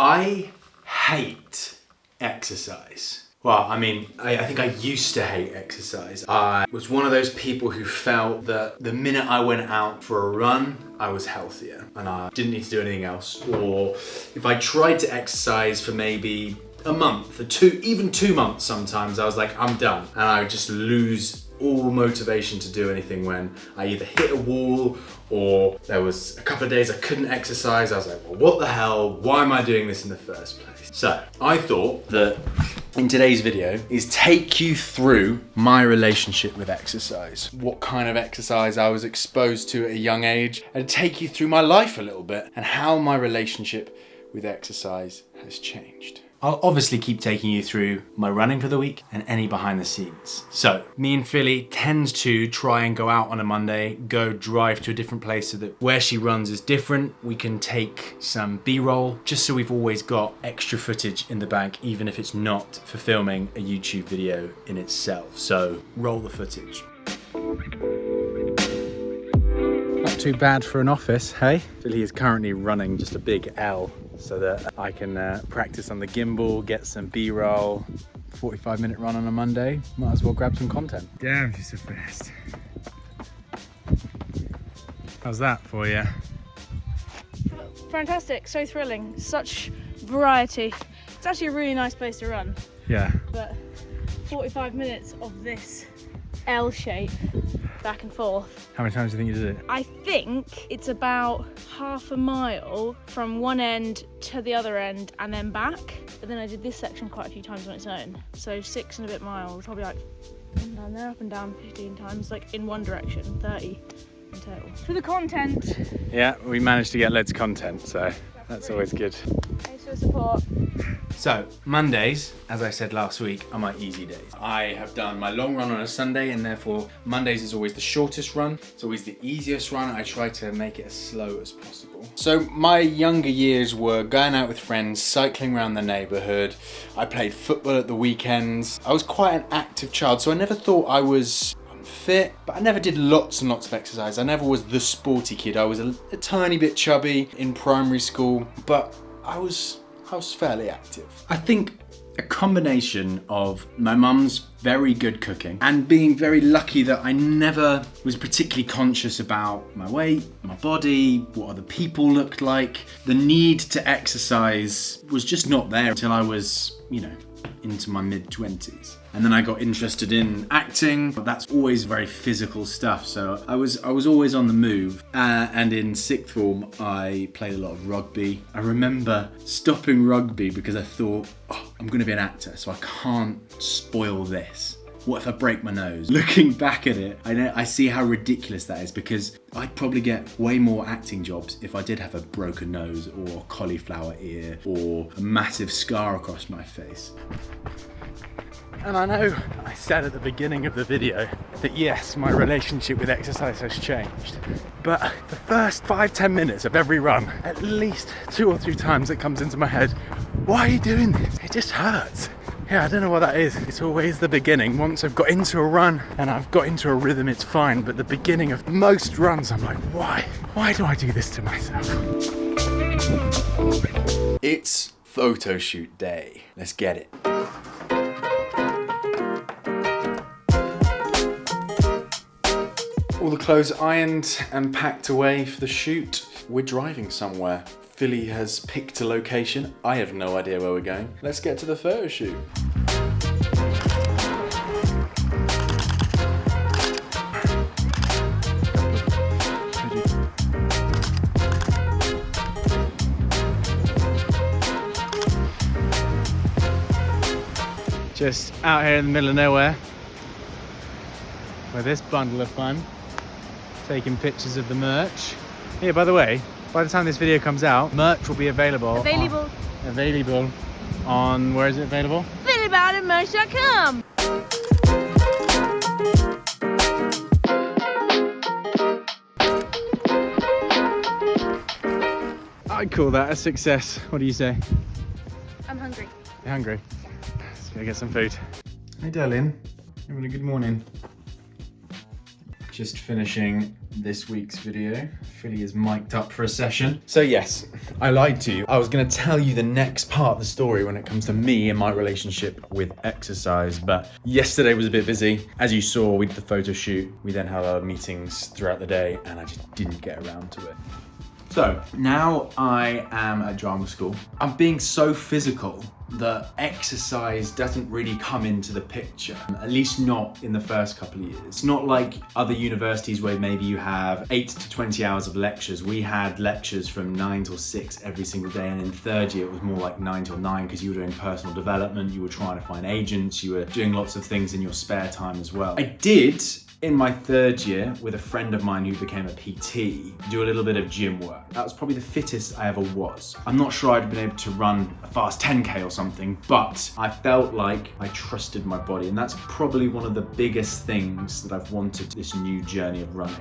I hate exercise. Well, I mean, I think I used to hate exercise. I was one of those people who felt that the minute I went out for a run, I was healthier and I didn't need to do anything else. Or if I tried to exercise for maybe a month or even 2 months sometimes, I was like, I'm done. And I would just lose all motivation to do anything when I either hit a wall or there was a couple of days I couldn't exercise. I was like, well, what the hell? Why am I doing this in the first place? So I thought that in today's video is take you through my relationship with exercise, what kind of exercise I was exposed to at a young age, and take you through my life a little bit and how my relationship with exercise has changed. I'll obviously keep taking you through my running for the week and any behind the scenes. So me and Philly tend to try and go out on a Monday, go drive to a different place so that where she runs is different. We can take some B-roll just so we've always got extra footage in the bank, even if it's not for filming a YouTube video in itself. So roll the footage. Not too bad for an office, hey? Philly is currently running just a big L so that I can practice on the gimbal, get some B-roll. 45-minute run on a Monday, might as well grab some content. Damn, she's so fast. How's that for you? Fantastic, so thrilling, such variety. It's actually a really nice place to run. Yeah. But 45 minutes of this L shape, back and forth. How many times do you think you did it? I think it's about half a mile from one end to the other end and then back. But then I did this section quite a few times on its own. So 6 and a bit miles, probably like up and down there, up and down 15 times, like in one direction, 30 in total. For the content. Yeah, we managed to get loads of content, so that's always good. Thanks for the support. So, Mondays, as I said last week, are my easy days. I have done my long run on a Sunday and therefore Mondays is always the shortest run. It's always the easiest run. I try to make it as slow as possible. So my younger years were going out with friends, cycling around the neighborhood. I played football at the weekends. I was quite an active child, so I never thought I was fit, but I never did lots and lots of exercise. I never was the sporty kid. I was a tiny bit chubby in primary school, but I was fairly active. I think a combination of my mum's very good cooking and being very lucky that I never was particularly conscious about my weight, my body, what other people looked like. The need to exercise was just not there until I was, into my mid-20s. And then I got interested in acting. That's always very physical stuff. So I was always on the move. And in sixth form, I played a lot of rugby. I remember stopping rugby because I thought, I'm going to be an actor, so I can't spoil this. What if I break my nose? Looking back at it, I see how ridiculous that is because I'd probably get way more acting jobs if I did have a broken nose or cauliflower ear or a massive scar across my face. And I know I said at the beginning of the video that yes, my relationship with exercise has changed. But the first 5-10 minutes of every run, at least 2 or 3 times it comes into my head, why are you doing this? It just hurts. Yeah, I don't know what that is. It's always the beginning. Once I've got into a run and I've got into a rhythm, it's fine. But the beginning of most runs, I'm like, why? Why do I do this to myself? It's photo shoot day. Let's get it. All the clothes ironed and packed away for the shoot. We're driving somewhere. Philly has picked a location. I have no idea where we're going. Let's get to the photo shoot. Just out here in the middle of nowhere with this bundle of fun, taking pictures of the merch. Yeah, by the way, by the time this video comes out, merch will be available. Available on, where is it available? PhillyBoundandMerch.com. I'd call that a success. What do you say? I'm hungry. You're hungry? Let's go get some food. Hey darling, having a good morning. Just finishing this week's video. Philly is mic'd up for a session. So yes, I lied to you. I was gonna tell you the next part of the story when it comes to me and my relationship with exercise, but yesterday was a bit busy. As you saw, we did the photo shoot. We then had our meetings throughout the day and I just didn't get around to it. So now I am at drama school. I'm being so physical that exercise doesn't really come into the picture, at least not in the first couple of years. It's not like other universities where maybe you have 8 to 20 hours of lectures. We had lectures from 9 till 6 every single day, and in third year it was more like 9 till 9 because you were doing personal development, you were trying to find agents, you were doing lots of things in your spare time as well. I did, in my third year, with a friend of mine who became a PT, do a little bit of gym work. That was probably the fittest I ever was. I'm not sure I'd been able to run a fast 10K or something, but I felt like I trusted my body, and that's probably one of the biggest things that I've wanted this new journey of running.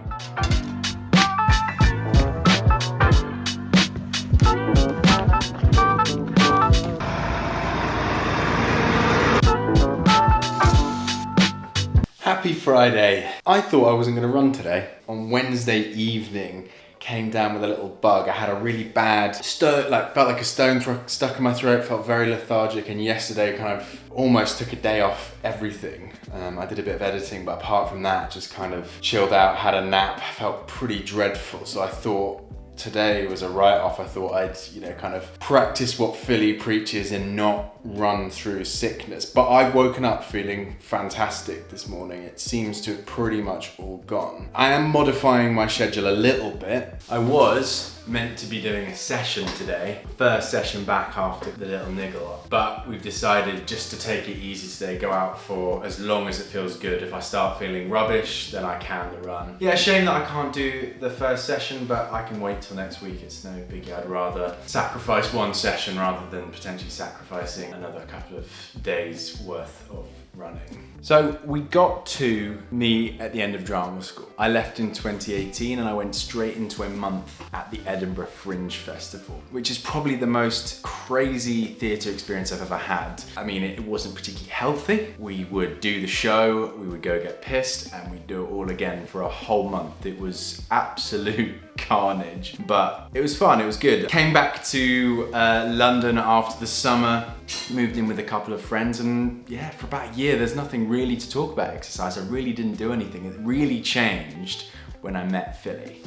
Happy Friday. I thought I wasn't going to run today. On Wednesday evening, came down with a little bug. I had a really bad felt like a stone stuck in my throat, felt very lethargic, and yesterday kind of almost took a day off everything. I did a bit of editing, but apart from that, just kind of chilled out, had a nap, felt pretty dreadful. So I thought today was a write-off. I thought I'd, kind of practice what Philly preaches and not run through sickness. But I've woken up feeling fantastic this morning. It seems to have pretty much all gone. I am modifying my schedule a little bit. I was meant to be doing a session today, first session back after the little niggle, but we've decided just to take it easy today, go out for as long as it feels good. If I start feeling rubbish, then I can run. Yeah, shame that I can't do the first session, but I can wait till next week. It's no biggie. I'd rather sacrifice one session rather than potentially sacrificing another couple of days worth of running. So we got to me at the end of drama school. I left in 2018 and I went straight into a month at the Edinburgh Fringe Festival, which is probably the most crazy theatre experience I've ever had. I mean, it wasn't particularly healthy. We would do the show, we would go get pissed, and we'd do it all again for a whole month. It was absolute carnage, but it was fun, it was good. Came back to London after the summer, moved in with a couple of friends, and yeah, for about a year there's nothing really to talk about exercise. I really didn't do anything. It really changed when I met Philly.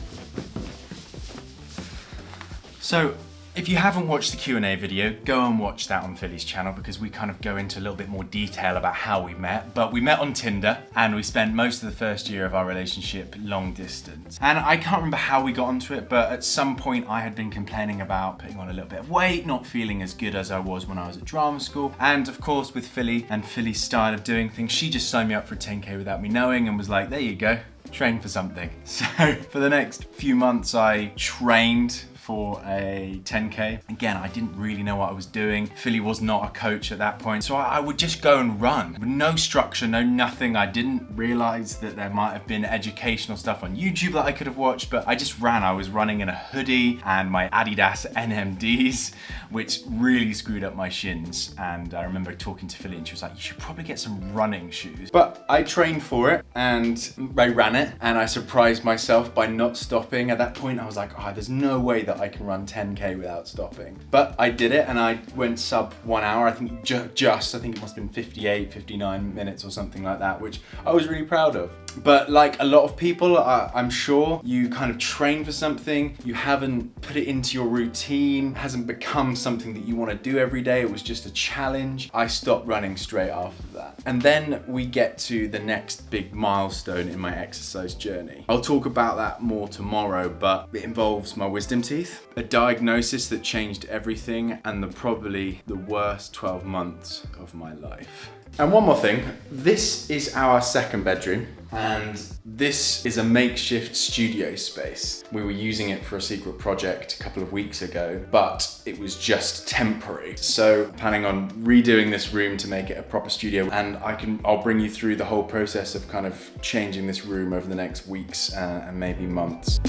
So if you haven't watched the Q&A video, go and watch that on Philly's channel, because we kind of go into a little bit more detail about how we met. But we met on Tinder and we spent most of the first year of our relationship long distance. And I can't remember how we got onto it, but at some point I had been complaining about putting on a little bit of weight, not feeling as good as I was when I was at drama school. And of course with Philly and Philly's style of doing things, she just signed me up for a 10K without me knowing and was like, there you go, train for something. So for the next few months I trained for a 10K. Again, I didn't really know what I was doing. Philly was not a coach at that point, so I would just go and run with no structure, no nothing. I didn't realize that there might have been educational stuff on YouTube that I could have watched, but I just ran. I was running in a hoodie and my Adidas NMDs, which really screwed up my shins. And I remember talking to Philly and she was like, you should probably get some running shoes. But I trained for it and I ran it, and I surprised myself by not stopping. At that point I was like, oh, there's no way that I can run 10K without stopping. But I did it and I went sub 1 hour. I think I think it must have been 58, 59 minutes or something like that, which I was really proud of. But like a lot of people, I'm sure you kind of train for something, you haven't put it into your routine, hasn't become something that you want to do every day. It was just a challenge. I stopped running straight after that. And then we get to the next big milestone in my exercise journey. I'll talk about that more tomorrow, but it involves my wisdom teeth, a diagnosis that changed everything, and probably the worst 12 months of my life. And one more thing, this is our second bedroom, and this is a makeshift studio space. We were using it for a secret project a couple of weeks ago, but it was just temporary. So planning on redoing this room to make it a proper studio, and I'll bring you through the whole process of kind of changing this room over the next weeks and maybe months.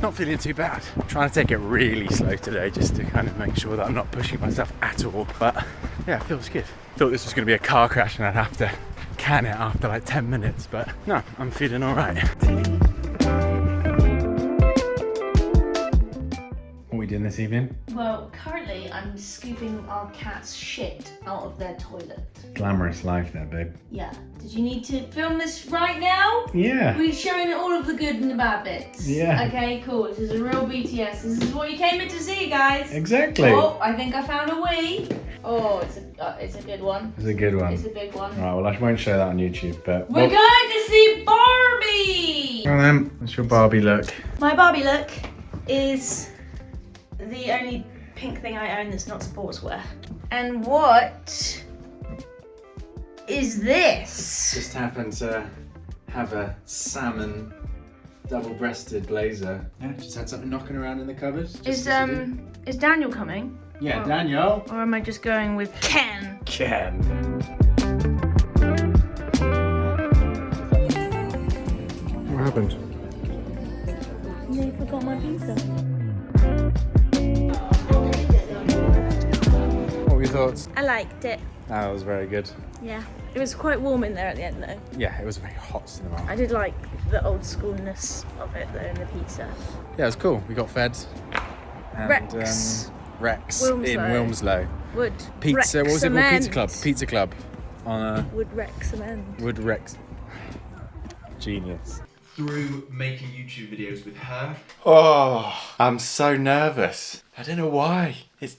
Not feeling too bad. I'm trying to take it really slow today just to kind of make sure that I'm not pushing myself at all. But yeah, it feels good. Thought this was going to be a car crash and I'd have to can it after like 10 minutes, but no, I'm feeling all right. What are we doing this evening? Well, currently I'm scooping our cat's shit out of their toilet. Glamorous life there, babe. Yeah. Did you need to film this right now? Yeah. We're showing all of the good and the bad bits. Yeah. Okay, cool. This is a real BTS. This is what you came in to see, guys. Exactly. Oh, I think I found a wee. Oh, it's a good one. It's a good one. It's a big one. Right, well, I won't show that on YouTube, but... We're going to see Barbie! Come on then, what's your Barbie look? My Barbie look is the only pink thing I own that's not sportswear. And what is this? Just happened to have a salmon double-breasted blazer. Yeah, just had something knocking around in the cupboard. Is Daniel coming? Yeah, Daniel. Or am I just going with Ken? Ken. What happened? You forgot my pizza. What were your thoughts? I liked it. That was very good. Yeah. It was quite warm in there at the end though. Yeah, it was a very hot cinema. I did like the old schoolness of it though in the pizza. Yeah, it was cool. We got fed. And, Rex. Rex Wilmslow. in Wilmslow. Would Pizza, what was it called? Rex Pizza Club. Pizza Club. On a Would Rex amend. Wood Rex. Genius. Through making YouTube videos with her. Oh, I'm so nervous. I don't know why.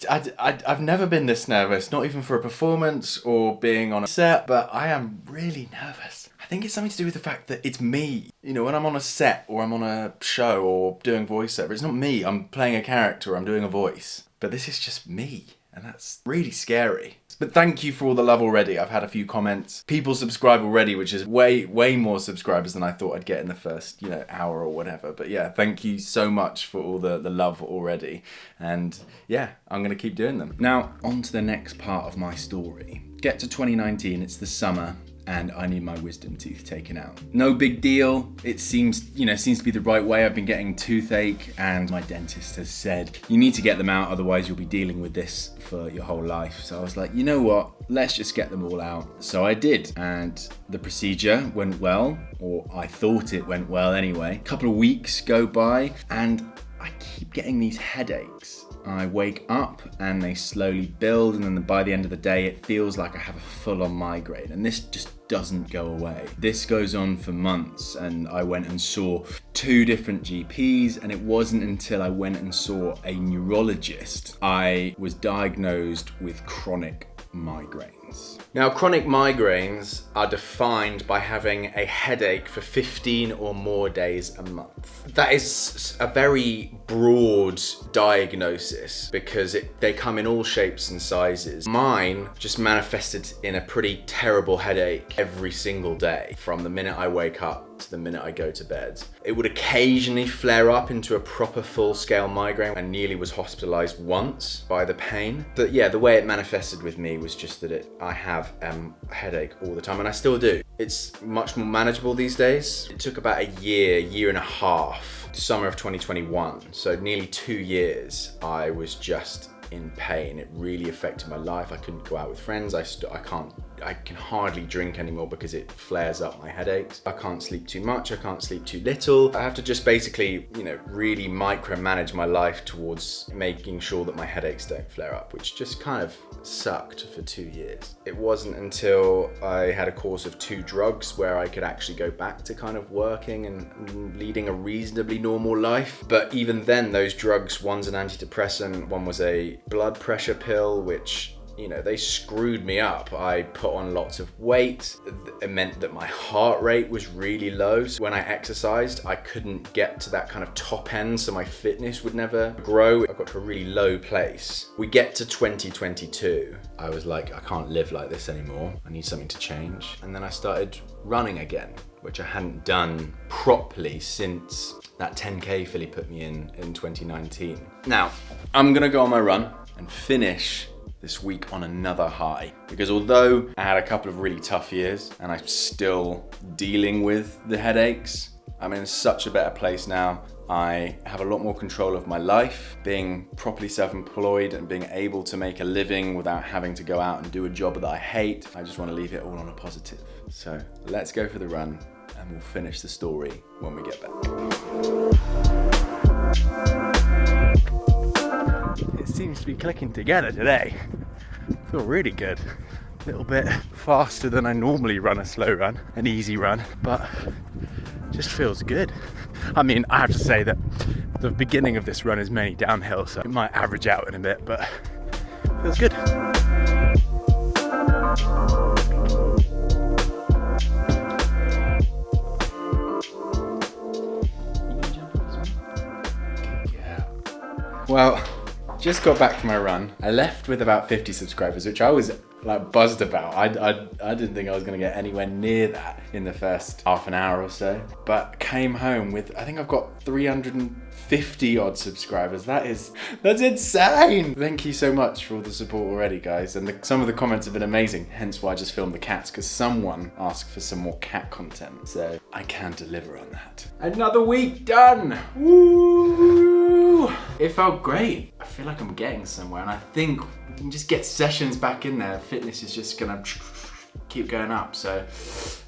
I've never been this nervous, not even for a performance or being on a set, but I am really nervous. I think it's something to do with the fact that it's me. You know, when I'm on a set or I'm on a show or doing voiceover, it's not me. I'm playing a character, I'm doing a voice. But this is just me, and that's really scary. But thank you for all the love already. I've had a few comments. People subscribe already, which is way more subscribers than I thought I'd get in the first, hour or whatever. But yeah, thank you so much for all the love already. And yeah, I'm gonna keep doing them. Now, on to the next part of my story. Get to 2019, it's the summer, and I need my wisdom teeth taken out. No big deal. It seems to be the right way. I've been getting toothache and my dentist has said, you need to get them out, otherwise you'll be dealing with this for your whole life. So I was like, you know what? Let's just get them all out. So I did, and the procedure went well, or I thought it went well anyway. A couple of weeks go by and I keep getting these headaches. I wake up and they slowly build, and then by the end of the day it feels like I have a full-on migraine, and this just doesn't go away. This goes on for months, and I went and saw 2 different GPs, and it wasn't until I went and saw a neurologist I was diagnosed with chronic migraines. Now, chronic migraines are defined by having a headache for 15 or more days a month. That is a very broad diagnosis because they come in all shapes and sizes. Mine just manifested in a pretty terrible headache every single day from the minute I wake up to the minute I go to bed. It would occasionally flare up into a proper full-scale migraine and nearly was hospitalized once by the pain. But yeah, the way it manifested with me was just that I have a headache all the time, and I still do. It's much more manageable these days. It took about a year and a half, summer of 2021, so nearly 2 years I was just in pain. It really affected my life. I couldn't go out with friends. I can hardly drink anymore because it flares up my headaches. I can't sleep too much. I can't sleep too little. I have to just basically, really micromanage my life towards making sure that my headaches don't flare up, which just kind of sucked for 2 years. It wasn't until I had a course of 2 drugs where I could actually go back to kind of working and leading a reasonably normal life. But even then, those drugs, one's an antidepressant, one was a blood pressure pill, which they screwed me up. I put on lots of weight. It meant that my heart rate was really low. So when I exercised, I couldn't get to that kind of top end, so my fitness would never grow. I got to a really low place. We get to 2022. I was like, I can't live like this anymore. I need something to change. And then I started running again, which I hadn't done properly since that 10K Philly put me in 2019. Now, I'm gonna go on my run and finish this week on another high, because although I had a couple of really tough years and I'm still dealing with the headaches, I'm in such a better place now. I have a lot more control of my life, being properly self-employed and being able to make a living without having to go out and do a job that I hate. I just want to leave it all on a positive. So let's go for the run and we'll finish the story when we get back. It seems to be clicking together today. I feel really good. A little bit faster than I normally run a slow run, an easy run, but just feels good. I mean, I have to say that the beginning of this run is mainly downhill, so it might average out in a bit, but feels good. Yeah. Well, just got back from my run. I left with about 50 subscribers, which I was like buzzed about. I didn't think I was gonna get anywhere near that in the first half an hour or so, but came home with, I think I've got 350 odd subscribers. That's insane. Thank you so much for all the support already, guys, and some of the comments have been amazing, hence why I just filmed the cats, because someone asked for some more cat content, so I can deliver on that. Another week done. Woo! It felt great. I feel like I'm getting somewhere, and I think we can just get sessions back in there. Fitness is just gonna keep going up, so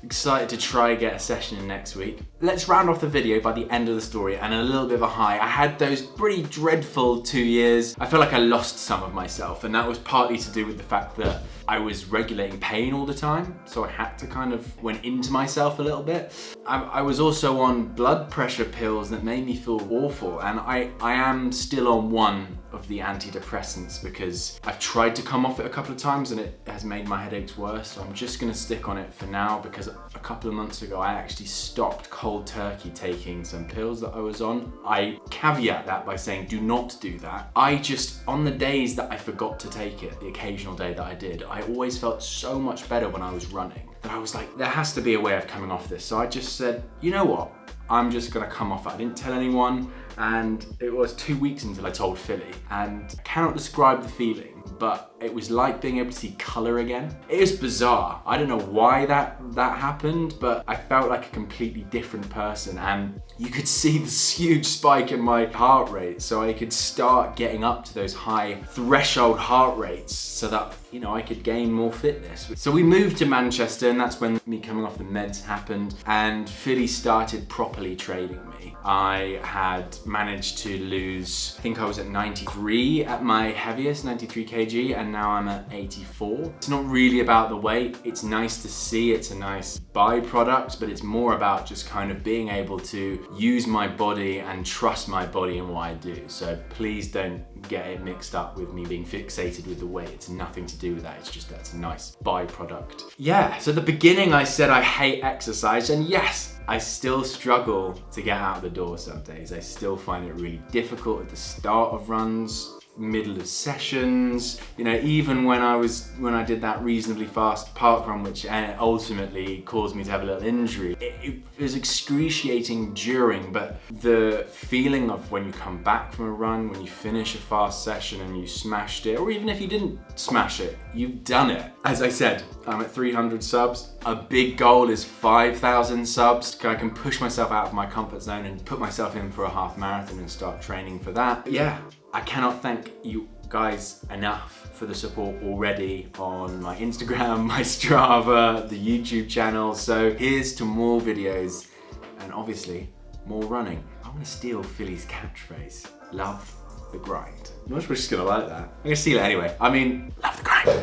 excited to try get a session in next week. Let's round off the video by the end of the story and a little bit of a high. I had those pretty dreadful 2 years. I feel like I lost some of myself, and that was partly to do with the fact that I was regulating pain all the time, so I had to kind of went into myself a little bit. I was also on blood pressure pills that made me feel awful, and I am still on one of the antidepressants because I've tried to come off it a couple of times and it has made my headaches worse, so I'm just gonna stick on it for now, because a couple of months ago I actually stopped cold turkey taking some pills that I was on. I caveat that by saying do not do that. I just, on the days that I forgot to take it, the occasional day that I did, I always felt so much better when I was running that I was like, there has to be a way of coming off this. So I just said, you know what? I'm just gonna come off it. I didn't tell anyone, and it was 2 weeks until I told Philly, and I cannot describe the feeling, but it was like being able to see color again. It is bizarre. I don't know why that happened, but I felt like a completely different person, and you could see this huge spike in my heart rate, so I could start getting up to those high threshold heart rates so that, you know, I could gain more fitness. So we moved to Manchester, and that's when me coming off the meds happened, and Philly started properly training me. I had managed to lose, I think I was at 93 at my heaviest, 93 kg, and now I'm at 84. It's not really about the weight. It's nice to see, it's a nice byproduct, but it's more about just kind of being able to use my body and trust my body in what I do. So please don't get it mixed up with me being fixated with the weight. It's nothing to do with that. It's just that's a nice byproduct. Yeah, so at the beginning I said I hate exercise, and yes, I still struggle to get out the door some days. I still find it really difficult at the start of runs, middle of sessions, you know, even when I did that reasonably fast park run, which ultimately caused me to have a little injury. It was excruciating during, but the feeling of when you come back from a run, when you finish a fast session and you smashed it, or even if you didn't smash it, you've done it. As I said, I'm at 300 subs. A big goal is 5,000 subs. I can push myself out of my comfort zone and put myself in for a half marathon and start training for that. But yeah, I cannot thank you guys enough for the support already on my Instagram, my Strava, the YouTube channel. So here's to more videos and obviously more running. I want to steal Philly's catchphrase, love the grind. I'm not sure she's gonna like that. I'm gonna steal it anyway. I mean, love the grind.